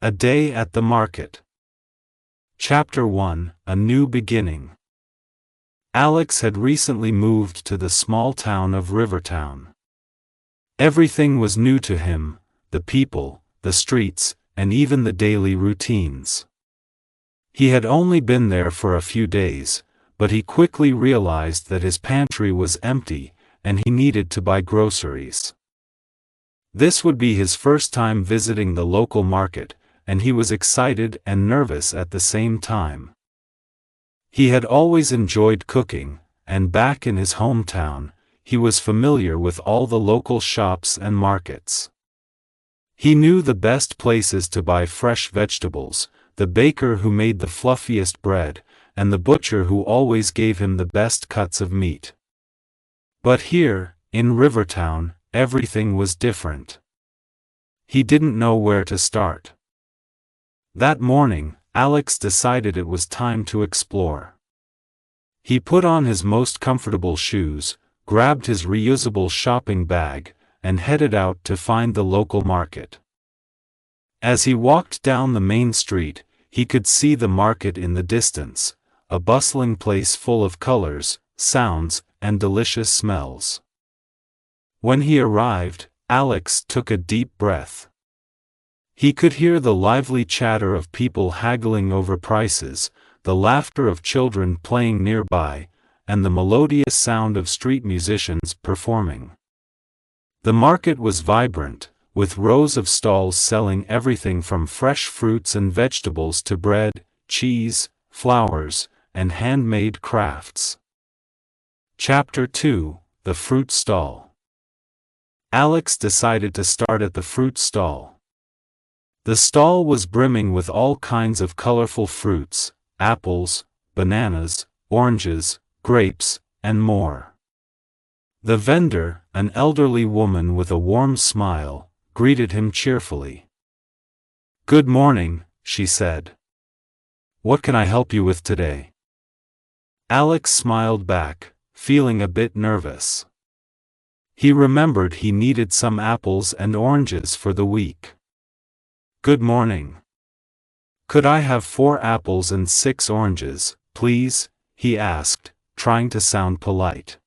A Day at the Market. Chapter 1: A New Beginning. Alex had recently moved to the small town of Rivertown. Everything was new to him: the people, the streets, and even the daily routines. He had only been there for a few days, but he quickly realized that his pantry was empty, and he needed to buy groceries. This would be his first time visiting the local market, and he was excited and nervous at the same time. He had always enjoyed cooking, and back in his hometown, he was familiar with all the local shops and markets. He knew the best places to buy fresh vegetables, the baker who made the fluffiest bread, and the butcher who always gave him the best cuts of meat. But here, in Rivertown, everything was different. He didn't know where to start. That morning, Alex decided it was time to explore. He put on his most comfortable shoes, grabbed his reusable shopping bag, and headed out to find the local market. As he walked down the main street, he could see the market in the distance, a bustling place full of colors, sounds, and delicious smells. When he arrived, Alex took a deep breath. He could hear the lively chatter of people haggling over prices, the laughter of children playing nearby, and the melodious sound of street musicians performing. The market was vibrant, with rows of stalls selling everything from fresh fruits and vegetables to bread, cheese, flowers, and handmade crafts. Chapter 2: The Fruit Stall. Alex decided to start at the fruit stall. The stall was brimming with all kinds of colorful fruits: apples, bananas, oranges, grapes, and more. The vendor, an elderly woman with a warm smile, greeted him cheerfully. "Good morning," she said. "What can I help you with today?" Alex smiled back, feeling a bit nervous. He remembered he needed some apples and oranges for the week. "Good morning. Could I have 4 apples and 6 oranges, please?" he asked, trying to sound polite.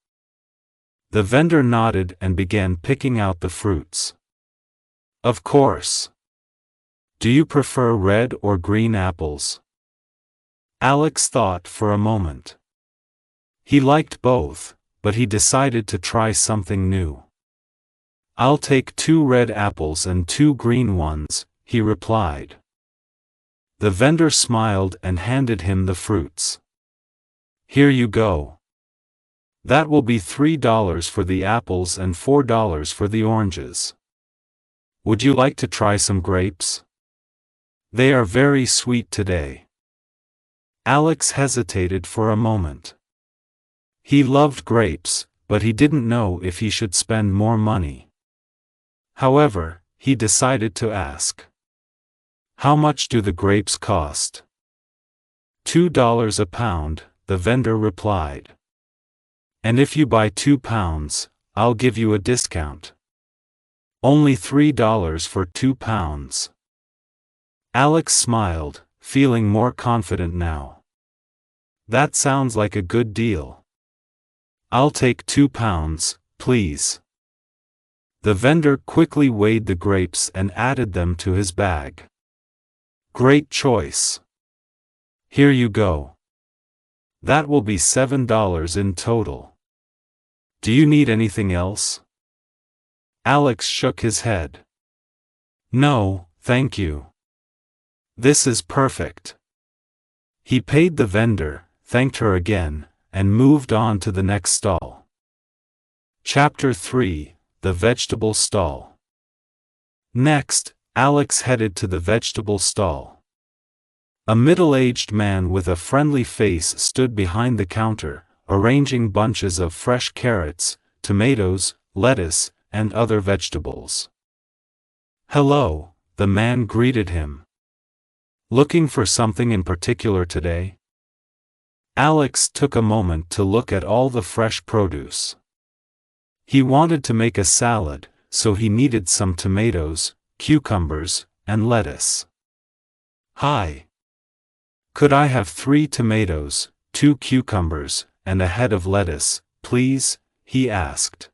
The vendor nodded and began picking out the fruits. "Of course. Do you prefer red or green apples?" Alex thought for a moment. He liked both, but he decided to try something new. "I'll take 2 red apples and 2 green ones," he replied. The vendor smiled and handed him the fruits. "Here you go. That will be $3 for the apples and $4 for the oranges. Would you like to try some grapes? They are very sweet today." Alex hesitated for a moment. He loved grapes, but he didn't know if he should spend more money. However, he decided to ask. "How much do the grapes cost?" $2 a pound, the vendor replied. "And if you buy 2 pounds, I'll give you a discount. Only $3 for 2 pounds. Alex smiled, feeling more confident now. "That sounds like a good deal. I'll take 2 pounds, please." The vendor quickly weighed the grapes and added them to his bag. "Great choice. Here you go. That will be $7 in total. Do you need anything else?" Alex shook his head. "No, thank you. This is perfect." He paid the vendor, thanked her again, and moved on to the next stall. Chapter 3: The Vegetable Stall. Next, Alex headed to the vegetable stall. A middle-aged man with a friendly face stood behind the counter, arranging bunches of fresh carrots, tomatoes, lettuce, and other vegetables. "Hello," the man greeted him. "Looking for something in particular today?" Alex took a moment to look at all the fresh produce. He wanted to make a salad, so he needed some tomatoes, cucumbers, and lettuce. Hi. Could I have 3 tomatoes, 2 cucumbers, and a head of lettuce, please? He asked.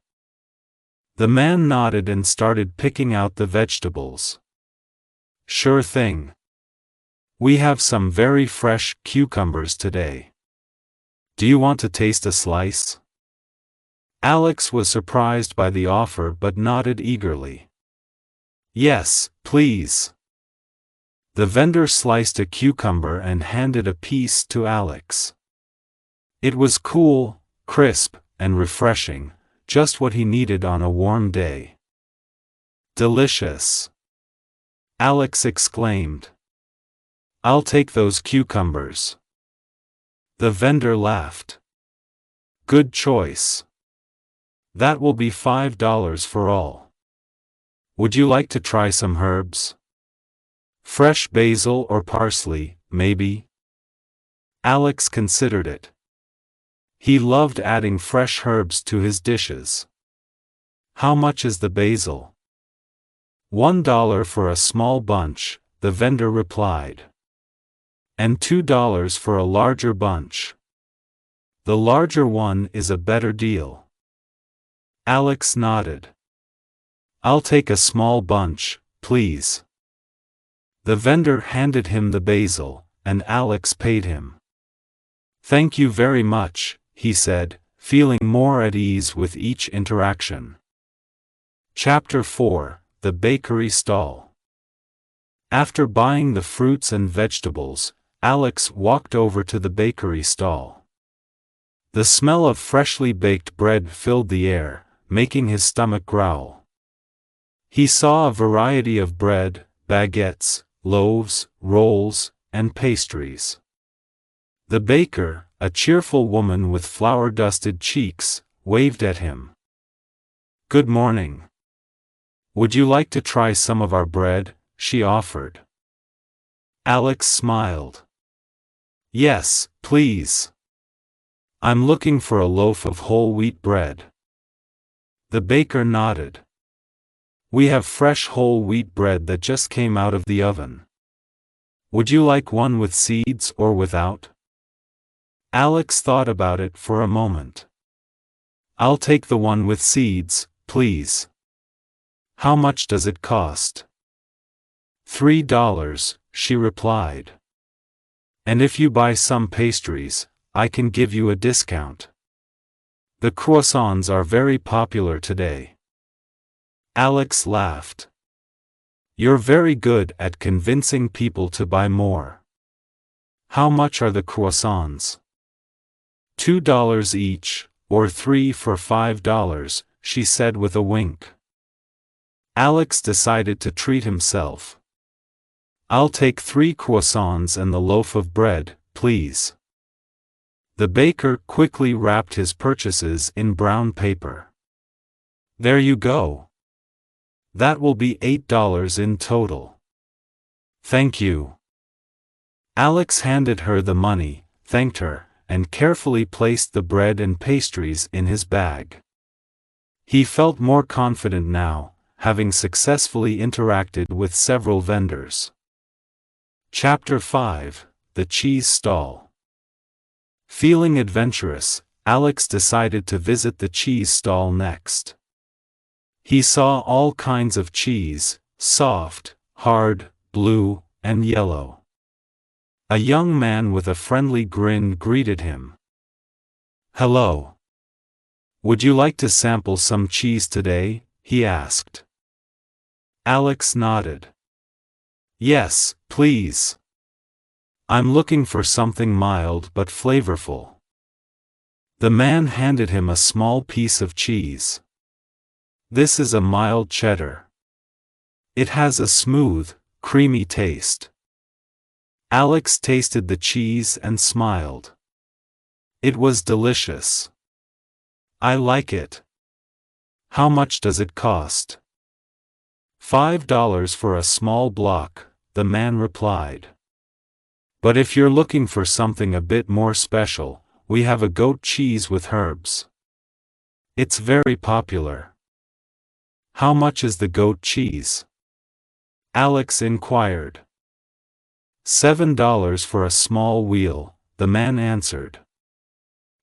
The man nodded and started picking out the vegetables. Sure thing. We have some very fresh cucumbers today. Do you want to taste a slice? Alex was surprised by the offer but nodded eagerly. Yes, please. The vendor sliced a cucumber and handed a piece to Alex. It was cool, crisp, and refreshing, just what he needed on a warm day. Delicious! Alex exclaimed. I'll take those cucumbers. The vendor laughed. Good choice. That will be $5 for all. Would you like to try some herbs? Fresh basil or parsley, maybe? Alex considered it. He loved adding fresh herbs to his dishes. How much is the basil? $1 for a small bunch, the vendor replied. And $2 for a larger bunch. The larger one is a better deal. Alex nodded. I'll take a small bunch, please. The vendor handed him the basil, and Alex paid him. Thank you very much, he said, feeling more at ease with each interaction. Chapter 4: The Bakery Stall. After buying the fruits and vegetables, Alex walked over to the bakery stall. The smell of freshly baked bread filled the air, making his stomach growl. He saw a variety of bread, baguettes, loaves, rolls, and pastries. The baker, a cheerful woman with flour-dusted cheeks, waved at him. Good morning. Would you like to try some of our bread? She offered. Alex smiled. Yes, please. I'm looking for a loaf of whole wheat bread. The baker nodded. We have fresh whole wheat bread that just came out of the oven. Would you like one with seeds or without? Alex thought about it for a moment. I'll take the one with seeds, please. How much does it cost? $3, she replied. And if you buy some pastries, I can give you a discount. The croissants are very popular today. Alex laughed. You're very good at convincing people to buy more. How much are the croissants? $2 each, or 3 for $5, she said with a wink. Alex decided to treat himself. I'll take 3 croissants and the loaf of bread, please. The baker quickly wrapped his purchases in brown paper. There you go. That will be $8 in total. Thank you. Alex handed her the money, thanked her, and carefully placed the bread and pastries in his bag. He felt more confident now, having successfully interacted with several vendors. Chapter 5: The Cheese Stall. Feeling adventurous, Alex decided to visit the cheese stall next. He saw all kinds of cheese, soft, hard, blue, and yellow. A young man with a friendly grin greeted him. Hello. Would you like to sample some cheese today? He asked. Alex nodded. Yes, please. I'm looking for something mild but flavorful. The man handed him a small piece of cheese. This is a mild cheddar. It has a smooth, creamy taste. Alex tasted the cheese and smiled. It was delicious. I like it. How much does it cost? $5 for a small block, the man replied. But if you're looking for something a bit more special, we have a goat cheese with herbs. It's very popular. How much is the goat cheese? Alex inquired. $7 for a small wheel, the man answered.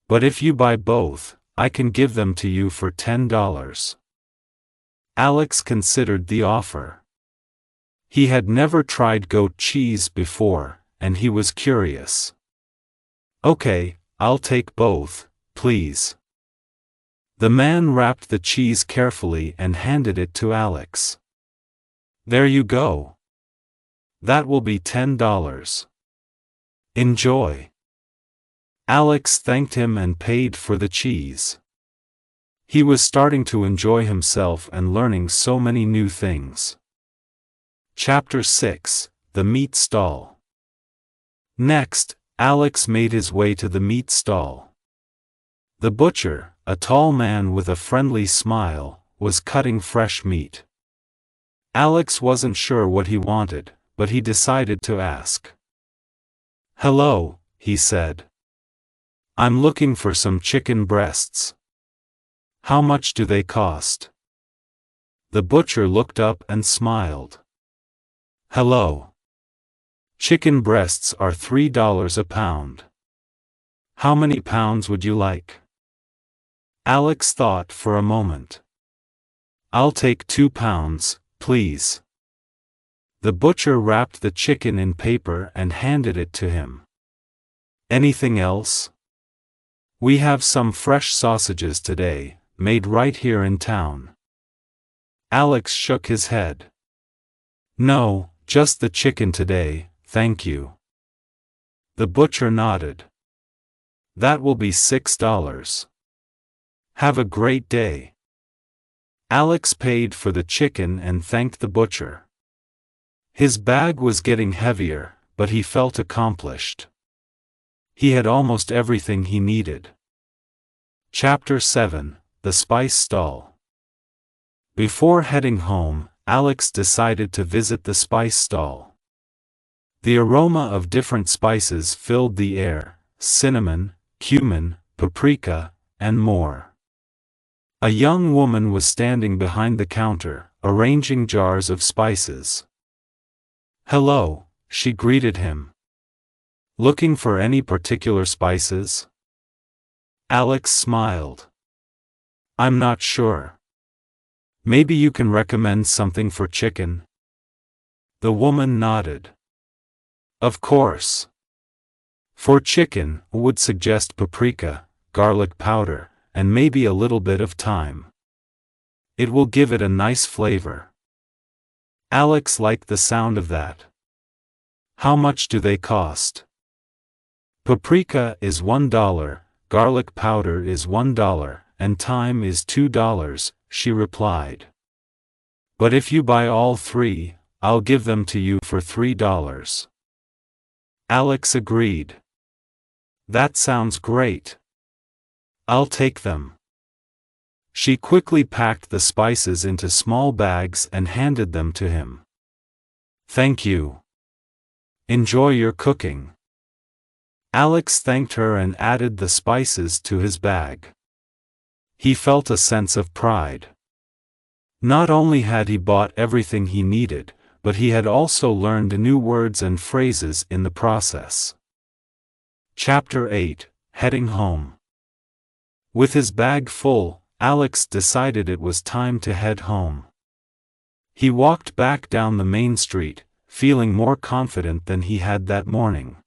But if you buy both, I can give them to you for $10. Alex considered the offer. He had never tried goat cheese before, and he was curious. Okay, I'll take both, please. The man wrapped the cheese carefully and handed it to Alex. There you go. That will be $10. Enjoy. Alex thanked him and paid for the cheese. He was starting to enjoy himself and learning so many new things. Chapter 6: The Meat Stall. Next, Alex made his way to the meat stall. The butcher, a tall man with a friendly smile, was cutting fresh meat. Alex wasn't sure what he wanted, but he decided to ask. "Hello," he said. "I'm looking for some chicken breasts. How much do they cost?" The butcher looked up and smiled. "Hello. Chicken breasts are $3 a pound. How many pounds would you like?" Alex thought for a moment. "I'll take 2 pounds, please." The butcher wrapped the chicken in paper and handed it to him. "Anything else?" "We have some fresh sausages today, made right here in town." Alex shook his head. "No, just the chicken today, thank you." The butcher nodded. "That will be $6. Have a great day." Alex paid for the chicken and thanked the butcher. His bag was getting heavier, but he felt accomplished. He had almost everything he needed. Chapter 7: The Spice Stall. Before heading home, Alex decided to visit the spice stall. The aroma of different spices filled the air: cinnamon, cumin, paprika, and more. A young woman was standing behind the counter, arranging jars of spices. "Hello," she greeted him. "Looking for any particular spices?" Alex smiled. "I'm not sure. Maybe you can recommend something for chicken?" The woman nodded. "Of course. For chicken, I would suggest paprika, garlic powder, and maybe a little bit of thyme. It will give it a nice flavor." Alex liked the sound of that. "How much do they cost?" "Paprika is $1, garlic powder is $1, and thyme is $2, she replied. "But if you buy all three, I'll give them to you for $3. Alex agreed. "That sounds great. I'll take them." She quickly packed the spices into small bags and handed them to him. "Thank you. Enjoy your cooking." Alex thanked her and added the spices to his bag. He felt a sense of pride. Not only had he bought everything he needed, but he had also learned new words and phrases in the process. Chapter 8: Heading Home. With his bag full, Alex decided it was time to head home. He walked back down the main street, feeling more confident than he had that morning.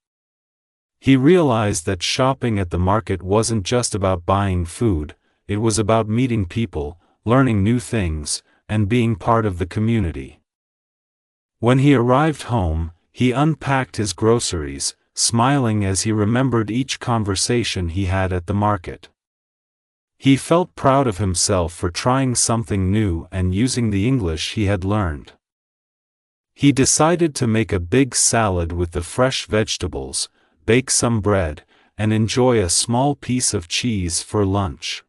He realized that shopping at the market wasn't just about buying food, it was about meeting people, learning new things, and being part of the community. When he arrived home, he unpacked his groceries, smiling as he remembered each conversation he had at the market. He felt proud of himself for trying something new and using the English he had learned. He decided to make a big salad with the fresh vegetables, bake some bread, and enjoy a small piece of cheese for lunch.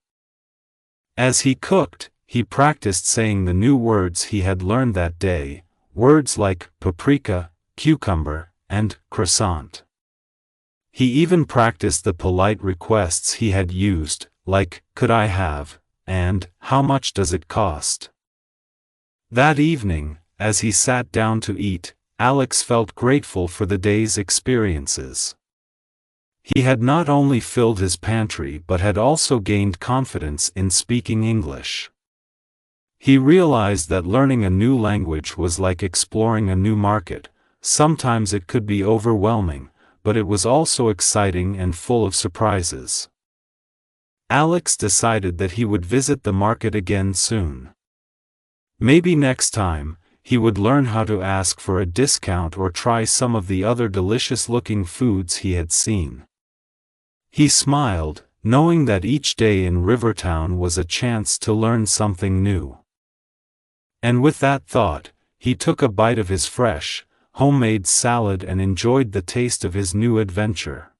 As he cooked, he practiced saying the new words he had learned that day, words like paprika, cucumber, and croissant. He even practiced the polite requests he had used, like, "Could I have," and "How much does it cost?" That evening, as he sat down to eat, Alex felt grateful for the day's experiences. He had not only filled his pantry but had also gained confidence in speaking English. He realized that learning a new language was like exploring a new market. Sometimes it could be overwhelming, but it was also exciting and full of surprises. Alex decided that he would visit the market again soon. Maybe next time, he would learn how to ask for a discount or try some of the other delicious-looking foods he had seen. He smiled, knowing that each day in Rivertown was a chance to learn something new. And with that thought, he took a bite of his fresh, homemade salad and enjoyed the taste of his new adventure.